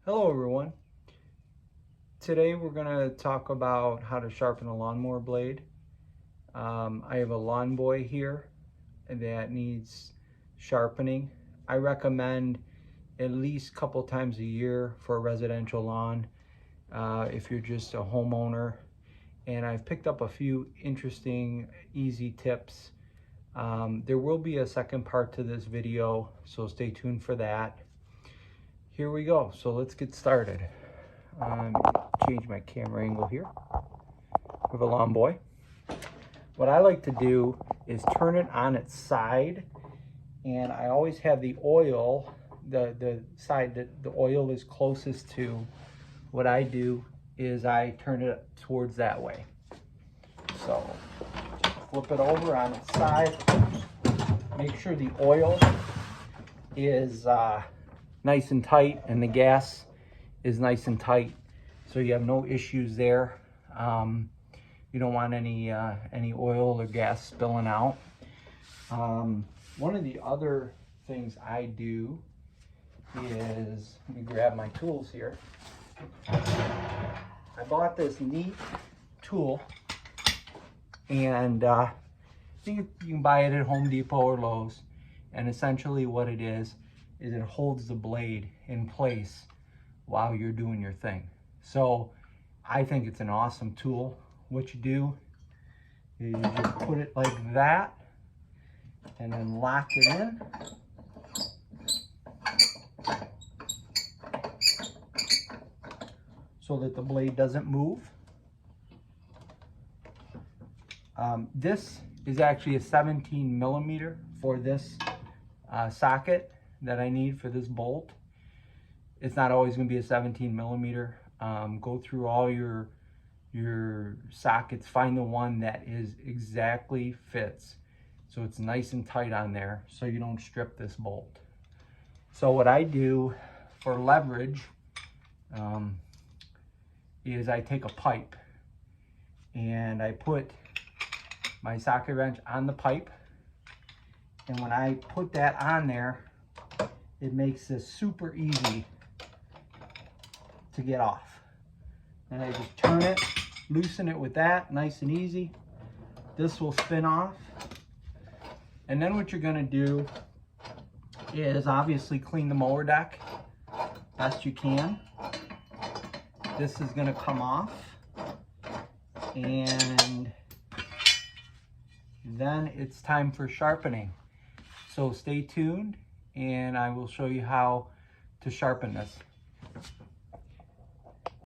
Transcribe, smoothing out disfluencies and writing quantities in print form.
Hello everyone. Today we're going to talk about how to sharpen a lawnmower blade. I have a lawn boy here that needs sharpening. I recommend at least a couple times a year for a residential lawn if you're just a homeowner. And I've picked up a few interesting, easy tips. There will be a second part to this video, so stay tuned for that. Here we go. So let's get started. Change my camera angle here with a lawn boy. What I like to do is turn it on its side, and I always have the oil, the side that the oil is closest to. What I do is I turn it towards that way. So flip it over on its side. Make sure the oil is nice and tight and the gas is nice and tight, so you have no issues there. You don't want any oil or gas spilling out. One of the other things I do is, let me grab my tools here. I bought this neat tool, and you can buy it at Home Depot or Lowe's, and essentially what it is it holds the blade in place while you're doing your thing. So I think it's an awesome tool. What you do is you just put it like that and then lock it in. So that the blade doesn't move. This is actually a 17 millimeter for this socket that I need for this bolt. It's not always going to be a 17 millimeter. Go through all your sockets, find the one that is exactly fits, so it's nice and tight on there, so you don't strip this bolt. So what I do for leverage is I take a pipe and I put my socket wrench on the pipe, and when I put that on there, it makes this super easy to get off. And I just turn it, loosen it with that, nice and easy. This will spin off. And then what you're gonna do is obviously clean the mower deck best you can. This is gonna come off, and then it's time for sharpening. So stay tuned and I will show you how to sharpen this.